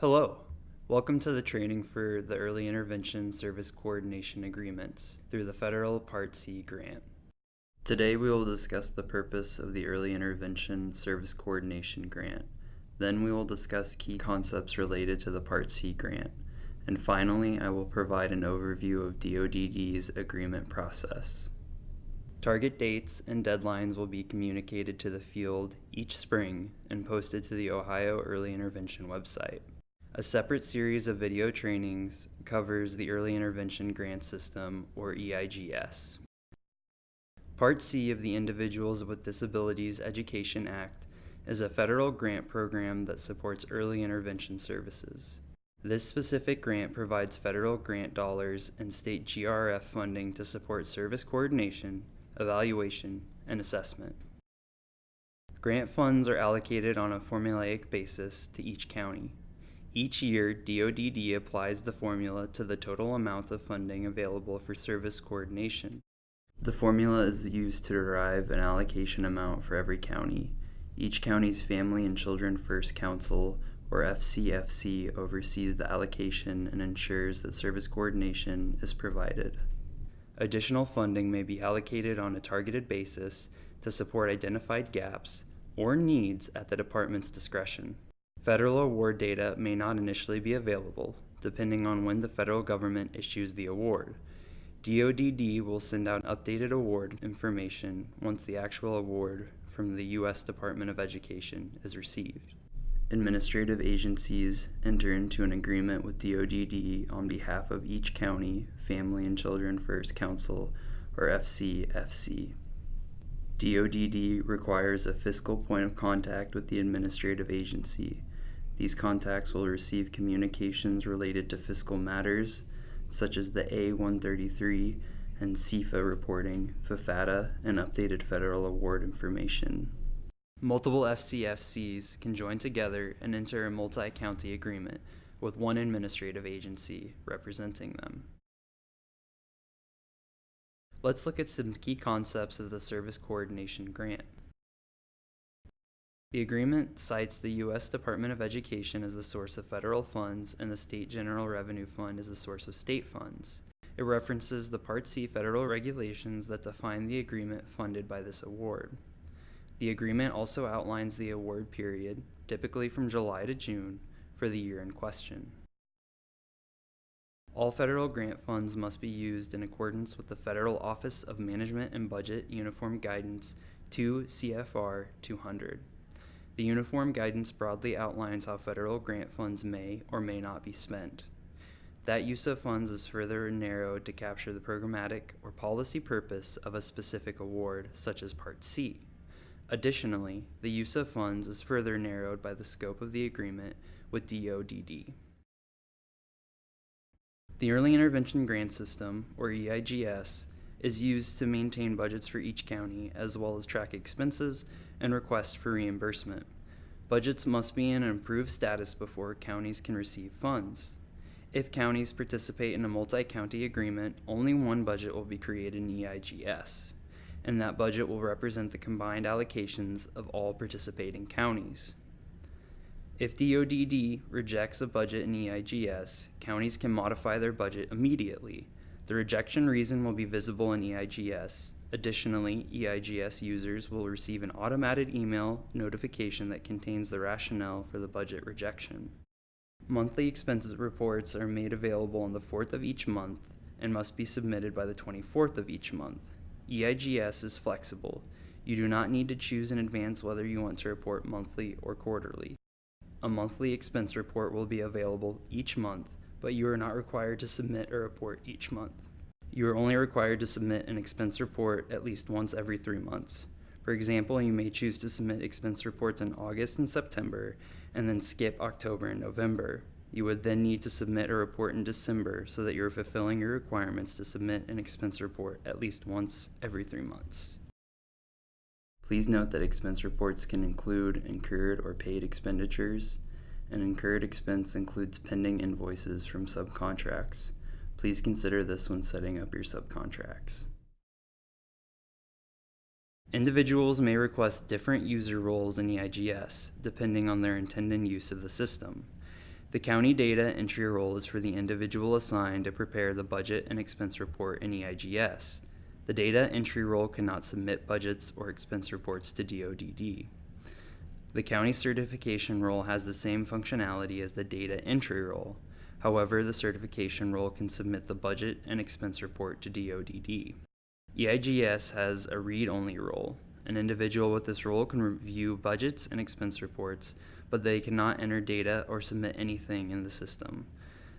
Hello, welcome to the training for the Early Intervention Service Coordination Agreements through the Federal Part C grant. Today we will discuss the purpose of the Early Intervention Service Coordination Grant. Then we will discuss key concepts related to the Part C grant. And finally, I will provide an overview of DODD's agreement process. Target dates and deadlines will be communicated to the field each spring and posted to the Ohio Early Intervention website. A separate series of video trainings covers the Early Intervention Grant System, or EIGS. Part C of the Individuals with Disabilities Education Act is a federal grant program that supports early intervention services. This specific grant provides federal grant dollars and state GRF funding to support service coordination, evaluation, and assessment. Grant funds are allocated on a formulaic basis to each county. Each year, DODD applies the formula to the total amount of funding available for service coordination. The formula is used to derive an allocation amount for every county. Each county's Family and Children First Council, or FCFC, oversees the allocation and ensures that service coordination is provided. Additional funding may be allocated on a targeted basis to support identified gaps or needs at the department's discretion. Federal award data may not initially be available, depending on when the federal government issues the award. DODD will send out updated award information once the actual award from the U.S. Department of Education is received. Administrative agencies enter into an agreement with DODD on behalf of each county Family and Children First Council, or FCFC. DODD requires a fiscal point of contact with the administrative agency. These contacts will receive communications related to fiscal matters, such as the A-133 and CFA reporting, FFATA, and updated federal award information. Multiple FCFCs can join together and enter a multi-county agreement with one administrative agency representing them. Let's look at some key concepts of the Service Coordination Grant. The agreement cites the U.S. Department of Education as the source of federal funds and the State General Revenue Fund as the source of state funds. It references the Part C federal regulations that define the agreement funded by this award. The agreement also outlines the award period, typically from July to June, for the year in question. All federal grant funds must be used in accordance with the Federal Office of Management and Budget Uniform Guidance 2 CFR 200. The uniform guidance broadly outlines how federal grant funds may or may not be spent. That use of funds is further narrowed to capture the programmatic or policy purpose of a specific award, such as Part C. Additionally, the use of funds is further narrowed by the scope of the agreement with DODD. The Early Intervention Grant System, or EIGS, is used to maintain budgets for each county as well as track expenses and requests for reimbursement. Budgets must be in an improved status before counties can receive funds. If counties participate in a multi-county agreement, only one budget will be created in EIGS, and that budget will represent the combined allocations of all participating counties. If DODD rejects a budget in EIGS, counties can modify their budget immediately. The rejection reason will be visible in EIGS. Additionally, EIGS users will receive an automated email notification that contains the rationale for the budget rejection. Monthly expenses reports are made available on the 4th of each month and must be submitted by the 24th of each month. EIGS is flexible. You do not need to choose in advance whether you want to report monthly or quarterly. A monthly expense report will be available each month, but you are not required to submit a report each month. You are only required to submit an expense report at least once every 3 months. For example, you may choose to submit expense reports in August and September, and then skip October and November. You would then need to submit a report in December so that you are fulfilling your requirements to submit an expense report at least once every 3 months. Please note that expense reports can include incurred or paid expenditures. An incurred expense includes pending invoices from subcontracts. Please consider this when setting up your subcontracts. Individuals may request different user roles in EIGS, depending on their intended use of the system. The county data entry role is for the individual assigned to prepare the budget and expense report in EIGS. The data entry role cannot submit budgets or expense reports to DODD. The county certification role has the same functionality as the data entry role. However, the certification role can submit the budget and expense report to DODD. EIGS has a read-only role. An individual with this role can review budgets and expense reports, but they cannot enter data or submit anything in the system.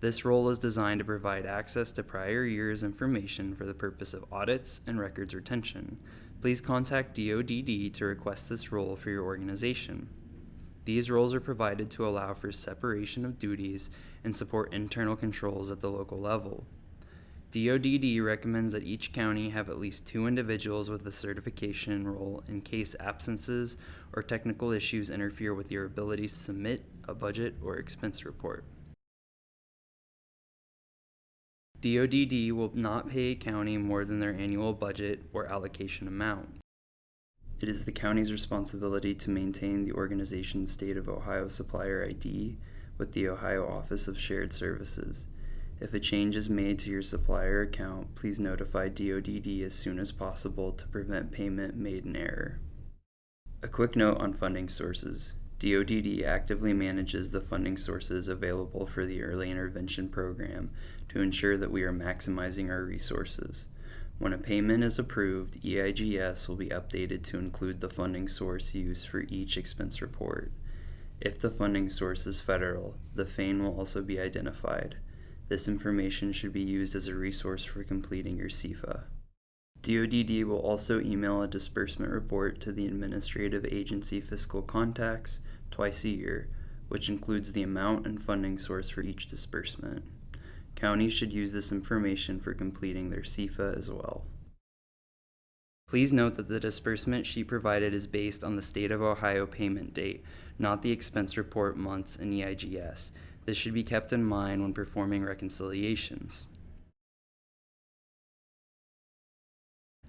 This role is designed to provide access to prior year's information for the purpose of audits and records retention. Please contact DODD to request this role for your organization. These roles are provided to allow for separation of duties and support internal controls at the local level. DODD recommends that each county have at least 2 individuals with the certification role in case absences or technical issues interfere with your ability to submit a budget or expense report. DODD will not pay a county more than their annual budget or allocation amount. It is the county's responsibility to maintain the organization's State of Ohio Supplier ID with the Ohio Office of Shared Services. If a change is made to your supplier account, please notify DODD as soon as possible to prevent payment made in error. A quick note on funding sources. DODD actively manages the funding sources available for the Early Intervention Program to ensure that we are maximizing our resources. When a payment is approved, EIGS will be updated to include the funding source used for each expense report. If the funding source is federal, the FAIN will also be identified. This information should be used as a resource for completing your CFA. DODD will also email a disbursement report to the administrative agency fiscal contacts twice a year, which includes the amount and funding source for each disbursement. Counties should use this information for completing their CFA as well. Please note that the disbursement sheet provided is based on the State of Ohio payment date, not the expense report months in EIGS. This should be kept in mind when performing reconciliations.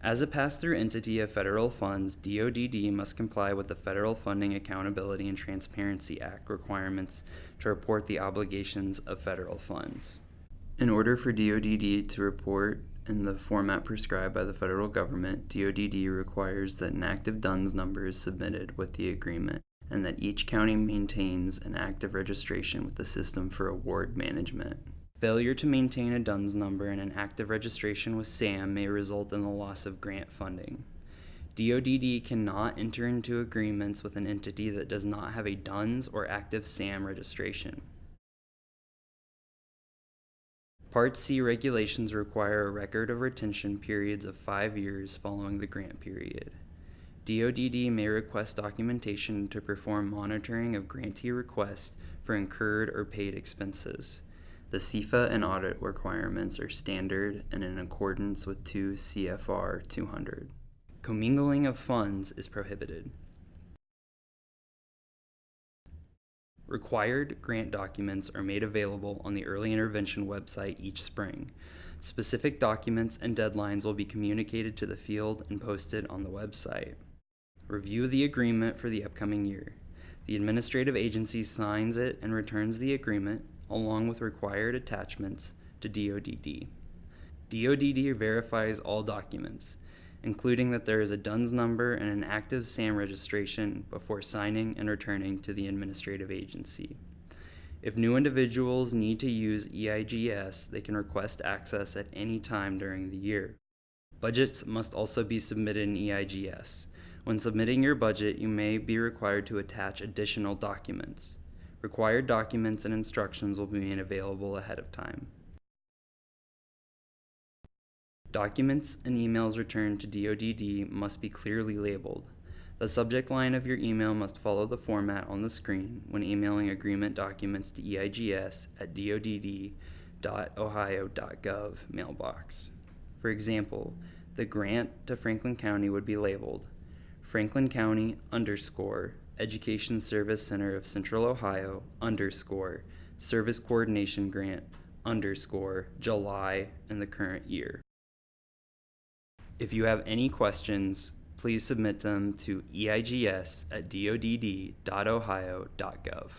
As a pass-through entity of federal funds, DODD must comply with the Federal Funding Accountability and Transparency Act requirements to report the obligations of federal funds. In order for DODD to report in the format prescribed by the federal government, DODD requires that an active DUNS number is submitted with the agreement and that each county maintains an active registration with the System for Award Management. Failure to maintain a DUNS number and an active registration with SAM may result in the loss of grant funding. DODD cannot enter into agreements with an entity that does not have a DUNS or active SAM registration. Part C regulations require a record of retention periods of 5 years following the grant period. DODD may request documentation to perform monitoring of grantee requests for incurred or paid expenses. The CFA and audit requirements are standard and in accordance with 2 CFR 200. Commingling of funds is prohibited. Required grant documents are made available on the Early Intervention website each spring. Specific documents and deadlines will be communicated to the field and posted on the website. Review the agreement for the upcoming year. The administrative agency signs it and returns the agreement, along with required attachments, to DODD. DODD verifies all documents, including that there is a DUNS number and an active SAM registration before signing and returning to the administrative agency. If new individuals need to use EIGS, they can request access at any time during the year. Budgets must also be submitted in EIGS. When submitting your budget, you may be required to attach additional documents. Required documents and instructions will be made available ahead of time. Documents and emails returned to DODD must be clearly labeled. The subject line of your email must follow the format on the screen when emailing agreement documents to EIGS at dodd.ohio.gov mailbox. For example, the grant to Franklin County would be labeled Franklin County _ Education Service Center of Central Ohio _ Service Coordination Grant _ July in the current year. If you have any questions, please submit them to eigs@dodd.ohio.gov.